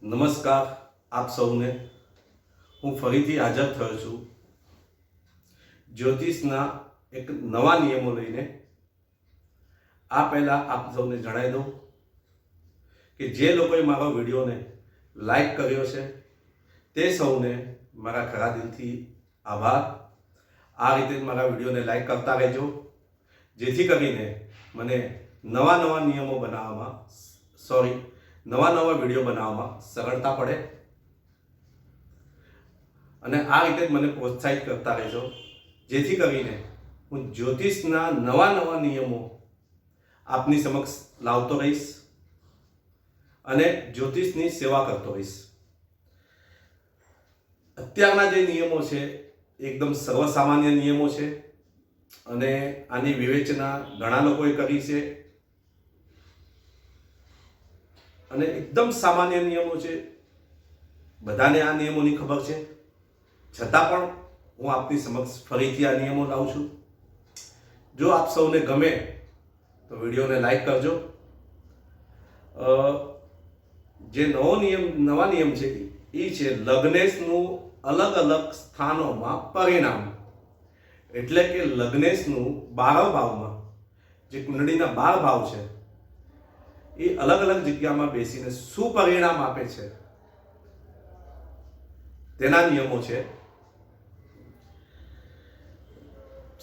નમસ્કાર આપ સૌને। હું ફરીથી હાજર થયો છું જ્યોતિષના એક નવા નિયમો લઈને। આ પહેલાં આપ સૌને જણાવી દઉં કે જે લોકોએ મારા વિડીયોને લાઈક કર્યો છે તે સૌને મારા ખરા દિલથી આભાર। આ રીતે મારા વિડીયોને લાઈક કરતા રહેજો, જેથી કરીને મને નવા નિયમો બનાવવામાં નવા વિડીયો બનાવવામાં સરળતા પડે અને આ રીતે જ મને પ્રોત્સાહિત કરતા રહેજો, જેથી કરીને હું જ્યોતિષના નવા નિયમો આપની સમક્ષ લાવતો રહીશ અને જ્યોતિષની સેવા કરતો રહીશ। અત્યારના જે નિયમો છે એકદમ સર્વસામાન્ય નિયમો છે અને આની વિવેચના ઘણા લોકોએ કરી છે અને એકદમ સામાન્ય નિયમો છે। બધાને આ નિયમોની ખબર છે, છતાં પણ હું આપની સમક્ષ ફરીથી આ નિયમો લાવું છું। જો આપ સૌને ગમે તો વિડીયોને લાઈક કરજો। જે નવા નિયમ છે એ છે લગ્નેશનું અલગ અલગ સ્થાનોમાં પરિણામ। એટલે કે લગ્નેશનું 12 ભાવમાં જે કુંડળીના 12 ભાવ છે એ અલગ અલગ જગ્યામાં બેસીને શું પરિણામ આપે છે તેના નિયમો છે।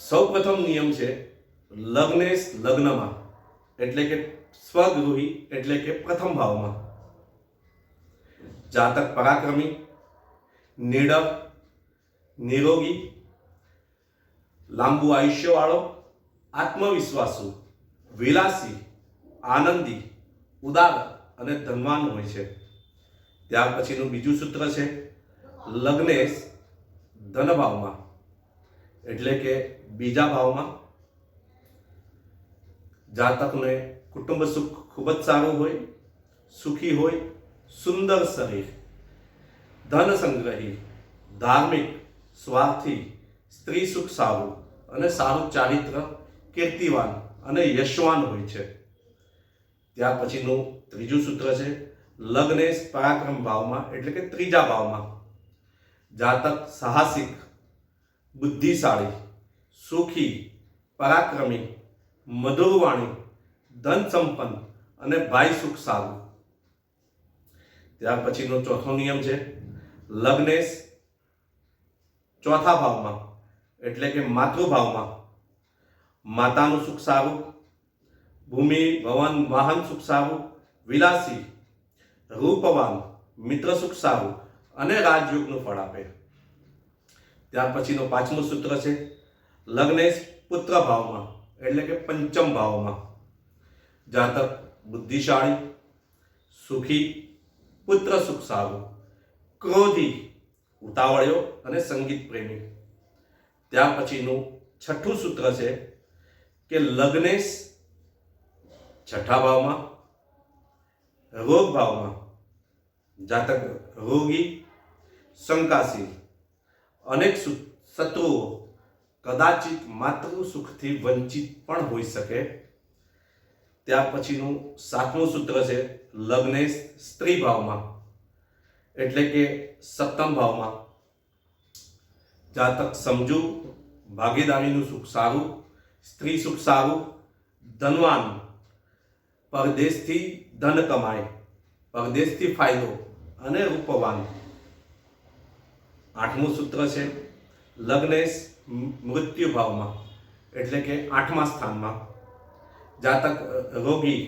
સૌપ્રથમ નિયમ છે લગ્નેશ લગ્નમાં એટલે કે સ્વગૃહી એટલે કે પ્રથમ ભાવમાં, જાતક પરાક્રમી, નિડર, નિરોગી, લાંબુ આયુષ્યવાળો, આત્મવિશ્વાસુ, વિલાસી, આનંદી, ઉદાર અને ધનવાન હોય છે। ત્યાર પછીનું બીજું સૂત્ર છે લગ્નેશ ધન ભાવમાં એટલે કે બીજા ભાવમાં, જાતકને કુટુંબ સુખ ખૂબ જ સારું હોય, સુખી હોય, સુંદર શરીર, ધન સંગ્રહી, ધાર્મિક, સ્વાર્થી, સ્ત્રી સુખ સારું અને સારું ચારિત્ર, કીર્તિવાન અને યશવાન હોય છે। ત્યાર પછીનું ત્રીજું સૂત્ર છે લગ્નેશ પરાક્રમ ભાવમાં એટલે કે ત્રીજા ભાવમાં, જાતક સાહસિક, બુદ્ધિશાળી, સુખી, પરાક્રમી, મધુરવાણી, ધન સંપન્ન અને ભાઈ સુખ સારું। ત્યાર પછીનો ચોથો નિયમ છે લગ્નેશ ચોથા ભાવમાં એટલે કે માતૃભાવમાં, માતાનું સુખ સારું, ભૂમિ ભવન વાહન સુખ સારું, વિલાસી, રૂપવાન, મિત્ર સુખ સારું અને રાજયોગનું ફળ આપે। ત્યાર પછીનો પાંચમું સૂત્ર છે લગ્નેશ પુત્ર ભાવમાં એટલે કે પંચમ ભાવમાં, જાતક બુદ્ધિશાળી, સુખી, પુત્ર સુખ સારું, ક્રોધી, ઉતાવળિયો અને સંગીત પ્રેમી। ત્યાર પછીનું છઠ્ઠું સૂત્ર છે કે લગ્નેશ છઠ્ઠા ભાવમાં, રોગ ભાવમાં, જાતક રોગી, શંકાશીલ, અનેક શત્રુઓ, કદાચિત માતૃ સુખથી વંચિત પણ હોઈ શકે। ત્યાર પછીનું સાતમું સૂત્ર છે લગ્નેશ સ્ત્રી ભાવમાં એટલે કે સપ્તમ ભાવમાં, જાતક સમજુ, ભાગીદારીનું સુખ સારું, સ્ત્રી સુખ સારું, ધનવાન, પરદેશથી ધન કમાય, પરદેશથી ફાયદો અને રૂપવાન। આઠમું સૂત્ર છે લગ્નેશ મૃત્યુ ભાવમાં એટલે કે આઠમા સ્થાનમાં, જાતક રોગી,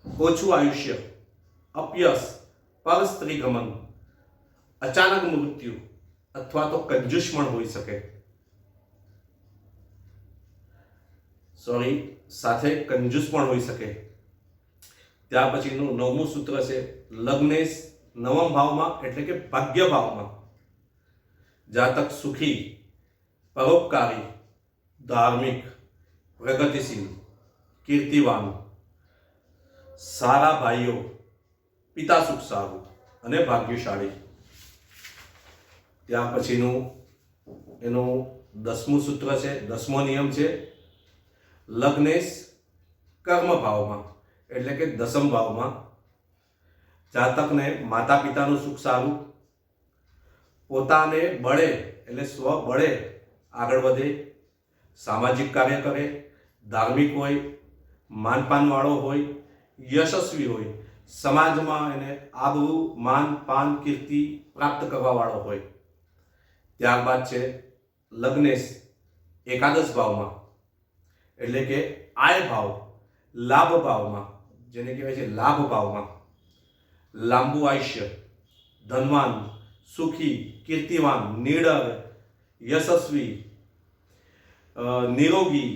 ઓછું આયુષ્ય, અપયશ, પર સ્ત્રી ગમન, અચાનક મૃત્યુ અથવા તો કંજૂસ પણ હોઈ શકે, સાથે કંજૂસ પણ હોઈ શકે। ત્યાર પછીનું નવમું સૂત્ર છે લગ્નેશ નવમ ભાવમાં એટલે કે ભાગ્ય ભાવમાં, જાતક સુખી, પરોપકારી, ધાર્મિક, પ્રગતિશીલ, કીર્તિવાન, સારા ભાઈઓ, પિતા સુખ સારું અને ભાગ્યશાળી। ત્યાર પછીનું એનું 10મું સૂત્ર છે, 10મો નિયમ છે લગ્નેશ કર્મ ભાવમાં એટલે કે દસમ ભાવમાં, જાતકને માતા પિતાનું સુખ સારું, પોતાને બળે એટલે સ્વ બળે આગળ વધે, સામાજિક કાર્ય કરે, ધાર્મિક હોય, માનપાનવાળો હોય, યશસ્વી હોય, સમાજમાં એને આબરૂ માન પાન કીર્તિ પ્રાપ્ત કરવાવાળો હોય. ત્યારબાદ છે લગ્નેશ એકાદશ ભાવમાં, એટલે કે આય ભાવ, લાભ ભાવમાં, જેને કહેવાય છે લાભ ભાવમાં. લાંબુ આયુષ્ય, ધનવાન, સુખી, કીર્તિવાન, નિડર, યશસ્વી, નિરોગી,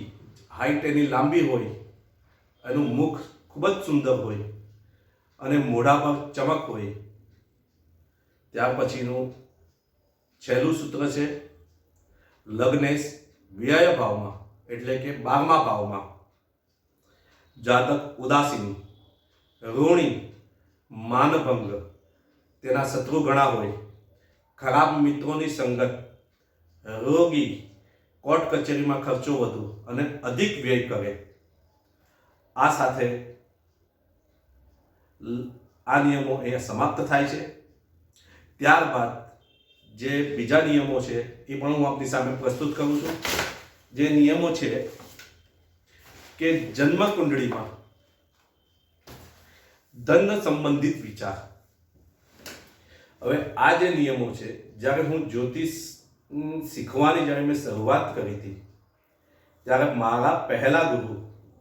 હાઈટ એની લાંબી હોય, એનું મુખ ખૂબ જ સુંદર હોય અને મોઢા પર ચમક હોય. ત્યાર પછીનું છેલ્લું સૂત્ર છે લગ્નેશ વ્યય ભાવમાં, એટલે કે 12મા ભાવમાં. જાતક ઉદાસીન, ઋણી, માનભંગ, તેના શત્રુ ઘણા હોય, ખરાબ મિત્રોની સંગત, રોગી, કોર્ટ કચેરીમાં ખર્ચો વધુ અને અધિક વ્યય કરે. આ સાથે આ નિયમો અહીંયા સમાપ્ત થાય છે. ત્યારબાદ જે બીજા નિયમો છે એ પણ હું આપની સામે પ્રસ્તુત કરું છું. જે નિયમો છે કે જન્મ કુંડળીમાં ધન સંબંધિત વિચાર. હવે આ જે નિયમો છે, જ્યારે હું જ્યોતિષ શીખવાની જ્યારે મેં શરૂઆત કરી હતી, ત્યારે મારા પહેલા ગુરુ,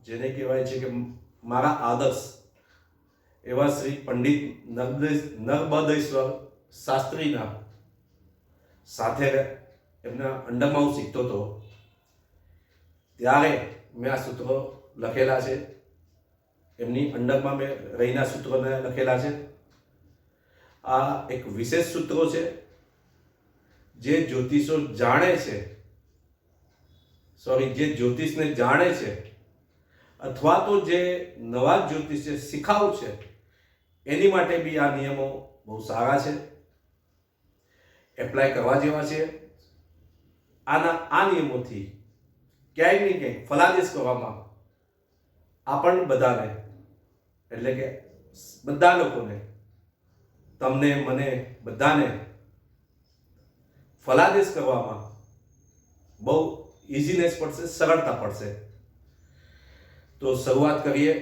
જેને કહેવાય છે કે મારા આદર્શ એવા શ્રી પંડિત નર્મદેશ્વર શાસ્ત્રીના સાથે એમના અંડરમાં હું શીખતો હતો, ત્યારે મેં આ સૂત્રો લખેલા છે. એમની અંડરમાં મેં રહીના સૂત્રોને લખેલા છે. આ એક વિશેષ સૂત્રો છે જે જ્યોતિષો જાણે છે, જે જ્યોતિષને જાણે છે અથવા તો જે નવા જ્યોતિષે શીખાવ છે એની માટે બી આ નિયમો બહુ સારા છે, એપ્લાય કરવા જેવા છે. આ નિયમોથી ક્યાંય ને ક્યાંય ફલાદેશ કરવામાં આપણ બધાને, એટલે કે બધા લોકોને, તમને મને બધાને ફલાદેશ કરવામાં બહુ ઇઝીનેસ પડશે, સરળતા પડશે. તો શરૂઆત કરીએ.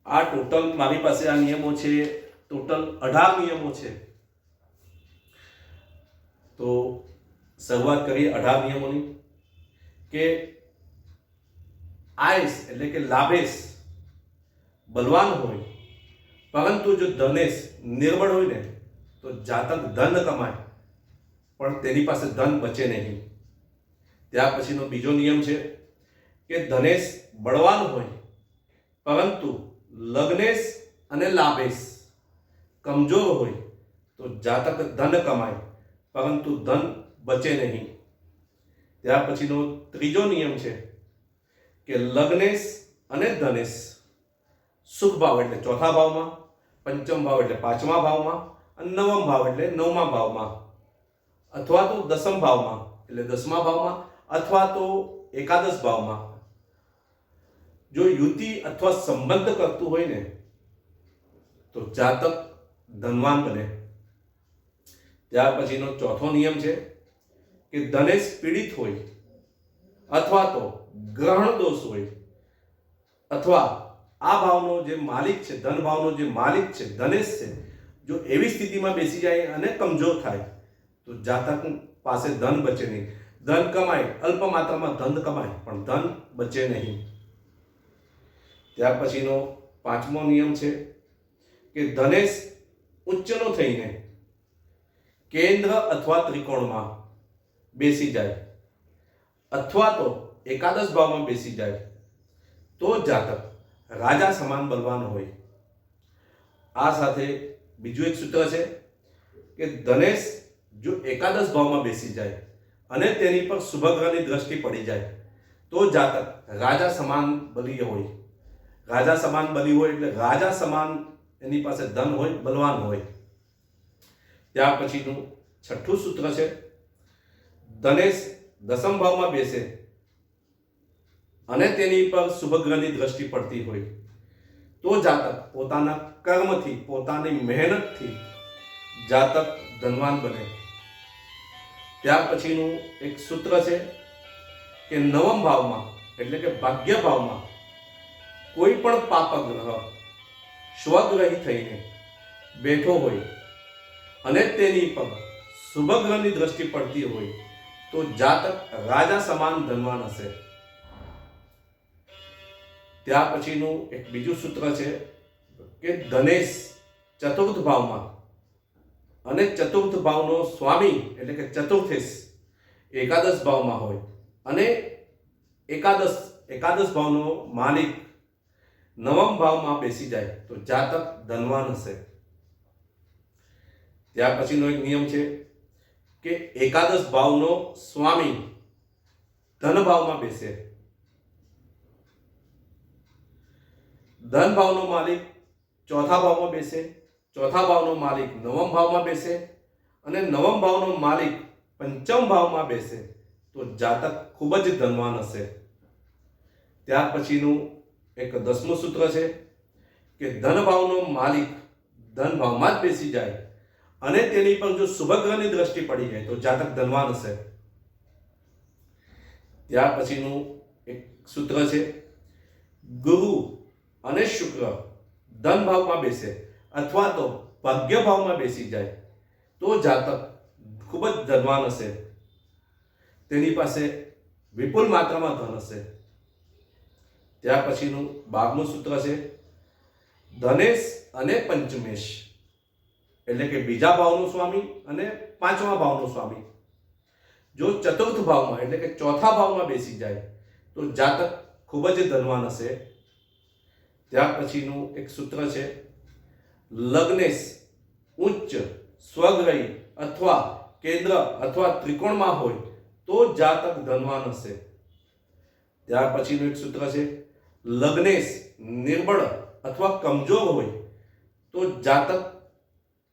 આ ટોટલ મારી પાસે આ નિયમો છે, ટોટલ 18 નિયમો છે. તો શરૂઆત કરીએ 18 નિયમોની. કે આયસ એટલે કે લાભેશ બલવાન હોય, પરંતુ જો ધનેશ નિર્બળ હોય ને તો જાતક ધન કમાય પણ તેની પાસે ધન બચે નહીં. ત્યાર પછીનો બીજો નિયમ છે કે ધનેશ બળવાન હોય પરંતુ લગ્નેશ અને લાભેશ કમજોર હોય તો જાતક ધન કમાય પરંતુ ધન બચે નહીં. ત્યાર પછીનો ત્રીજો નિયમ છે કે લગ્નેશ અને ધનેશ સુખ ભાવ એટલે ચોથા ભાવમાં, પંચમ ભાવ એટલે 5મા ભાવમાં અને નવમ ભાવ એટલે 9મા ભાવમાં, અથવા તો દસમ ભાવમાં એટલે 10મા ભાવમાં, અથવા તો એકાદશ ભાવમાં જો યુતિ અથવા સંબંધ કરતું હોય ને તો જાતક ધનવાન બને. ત્યાર પછીનો ચોથો નિયમ છે કે ધનેશ પીડિત હોય અથવા તો ગ્રહણ દોષ હોય, અથવા આ ભાવનો જે માલિક છે, ધન ભાવનો જે માલિક છે ધનેશ છે, જો એવી સ્થિતિમાં બેસી જાય અને કમજોર થાય તો જાતક પાસે ધન બચે નહીં. ધન કમાય, અલ્પ માત્રામાં ધન કમાય પણ ધન બચે નહીં. ત્યાર પછીનો 5મો નિયમ છે કે ધનેશ ઉચ્ચનો થઈને કેન્દ્ર અથવા ત્રિકોણમાં બેસી જાય અથવા તો એકાદશ ભાવમાં બેસી જાય તો જાતક રાજા સમાન બલવાન હોય. આ સાથે બીજું એક સૂત્ર છે કે ધનેશ જો એકાદશ ભાવમાં બેસી જાય અને તેની પર શુભગ્રહની દ્રષ્ટિ પડી જાય તો જાતક રાજા સમાન બલીય હોય. રાજા સમાન બલી હોય એટલે રાજા સમાન એની પાસે ધન હોય, બલવાન હોય. ત્યાર પછીનું 6થું સૂત્ર છે ધનેશ દસમ ભાવમાં બેસે અને તેની પર શુભગ્રહની દ્રષ્ટિ પડતી હોય તો જાતક પોતાના કર્મથી, પોતાની મહેનતથી જાતક ધનવાન બને. ત્યાર પછીનું એક સૂત્ર છે કે નવમ ભાવમાં એટલે કે ભાગ્ય ભાવમાં કોઈ પણ પાપ ગ્રહ સ્વગ્રહી થઈને બેઠો હોય અને તેની પર શુભ ગ્રહની દ્રષ્ટિ પડતી હોય તો જાતક રાજા સમાન ધનવાન હશે. ત્યાર પછીનું એક બીજું સૂત્ર છે કે ધનેશ ચતુર્થ ભાવમાં અને ચતુર્થ ભાવનો સ્વામી એટલે કે ચતુર્થેશ એકાદશ ભાવમાં હોય અને એકાદશ ભાવનો માલિક નવમ ભાવમાં બેસી જાય તો જાતક ધનવાન હશે. ત્યાર પછીનો એક નિયમ છે કે એકાદશ ભાવનો સ્વામી ધન ભાવમાં બેસે, ધન ભાવનો માલિક ચોથા ભાવમાં બેસે, ચોથા ભાવનો માલિક નવમ ભાવમાં બેસે અને નવમ ભાવનો માલિક પંચમ ભાવમાં બેસે તો જાતક ખૂબ જ ધનવાન હશે. ત્યાર પછીનું એક 10મું સૂત્ર છે કે ધન ભાવનો માલિક ધન ભાવમાં જ બેસી જાય અને તેની પર જો શુભ ગ્રહની દ્રષ્ટિ પડી જાય તો જાતક ધનવાન હશે. ત્યાર પછીનું એક સૂત્ર છે ગુરુ અને શુક્ર ધન ભાવમાં બેસે અથવા તો ભાગ્ય ભાવમાં બેસી જાય તો જાતક ખૂબ જ ધનવાન હશે. તેની પાસે વિપુલ માત્રામાં ધન હશે. ત્યાર પછીનું 12મું સૂત્ર છે ધનેશ અને પંચમેશ એટલે કે બીજા ભાવનો સ્વામી અને પાંચમા ભાવનો સ્વામી જો ચતુર્થ ભાવમાં એટલે કે ચોથા ભાવમાં બેસી જાય તો જાતક ખૂબ જ ધનવાન હશે. ત્યાર પછીનું એક સૂત્ર છે લગ્નેશ ઉચ્ચ સ્વગ્રહી અથવા કેન્દ્ર અથવા ત્રિકોણમાં હોય તો જાતક ધનવાન હશે. ત્યાર પછીનું એક સૂત્ર છે લગ્નેશ નિર્બળ અથવા કમજોર હોય તો જાતક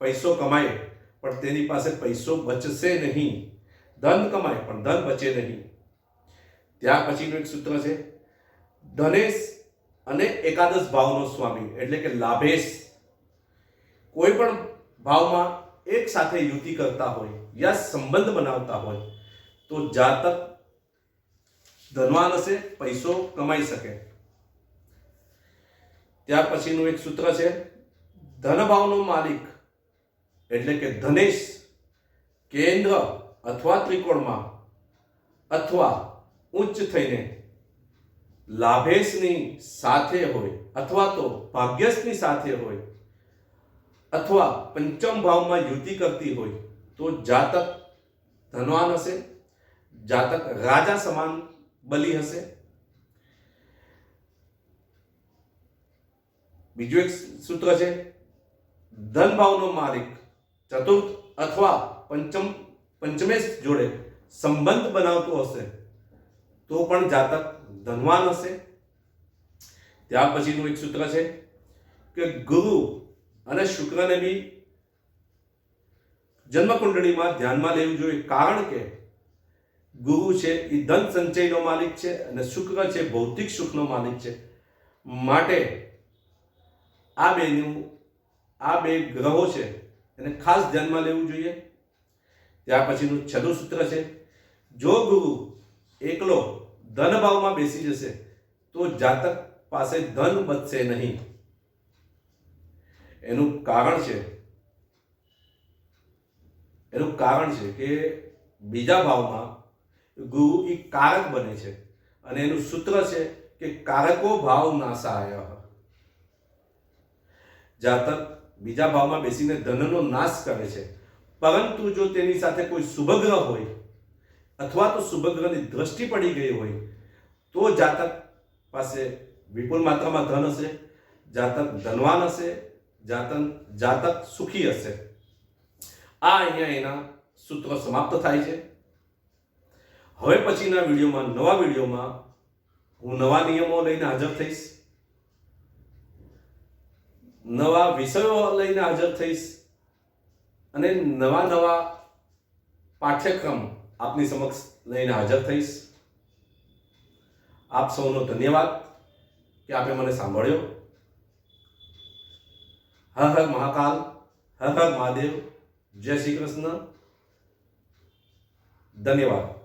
પૈસો કમાય પણ તેની પાસે પૈસો બચશે નહીં, ધન કમાય પણ ધન બચે નહીં. ત્યાર પછીનું એક સૂત્ર છે ધનેશ અને એકાદશ ભાવનો સ્વામી એટલે કે લાભેશ કોઈ પણ ભાવમાં એક સાથે યુતિ કરતા હોય યા સંબંધ બનાવતા હોય તો જાતક ધનવાન હશે, પૈસો કમાઈ શકે. ત્યાર પછીનું એક સૂત્ર છે ધન ભાવનો માલિક એટલે કે ધનેશ કેન્દ્ર અથવા ત્રિકોણમાં અથવા ઉચ્ચ થઈને લાભેશની સાથે હોય અથવા તો ભાગ્યશની સાથે હોય અથવા પંચમ ભાવમાં યુતિ કરતી હોય તો જાતક ધનવાન હશે, જાતક રાજા સમાન બલી હશે. બીજું એક સૂત્ર છે ધન ભાવનો માલિક ચતુર્થ અથવા પંચમેશ જોડે સંબંધ બનાવતો હશે તો પણ જાતક ધનવાન હશે. ત્યાર પછીનું એક સૂત્ર છે કે ગુરુ અને શુક્રને બી જન્મ કુંડળીમાં ધ્યાનમાં લેવું જોઈએ કારણ કે ગુરુ છે એ ધન સંચયનો માલિક છે અને શુક્ર છે ભૌતિક સુખનો માલિક છે. માટે આ બે ગ્રહો છે એને ખાસ ધ્યાનમાં લેવું જોઈએ. ત્યાર પછીનું 6મું સૂત્ર છે જો ગુરુ એકલો ધન ભાવમાં બેસી જશે તો જાતક પાસે ધન બચશે નહીં. એનું કારણ છે કે બીજા ભાવમાં ગુરુ એ કારક બને છે અને એનું સૂત્ર છે કે કારકો ભાવ નાશાય. જાતક બીજા ભાવમાં બેસીને ધનનો નાશ કરે છે પરંતુ જો તેની સાથે કોઈ શુભ ગ્રહ હોય અથવા તો શુભ ગ્રહની દ્રષ્ટિ પડી ગઈ હોય તો જાતક પાસે વિપુલ માત્રામાં ધન હશે, જાતક ધનવાન હશે, જાતક સુખી હશે. આ અહીંયા એના સૂત્રો સમાપ્ત થાય છે. હવે પછીના નવા વિડીયોમાં હું નવા નિયમો લઈને હાજર થઈશ, નવા વિષયો લઈને હાજર થઈશ અને નવા પાઠ્યક્રમ આપની સમક્ષ લઈને હાજર થઈશ. આપ સૌનો ધન્યવાદ કે આપે મને સાંભળ્યો. હર હર મહાકાલ, હર હર મહાદેવ, જય શ્રી કૃષ્ણ, ધન્યવાદ.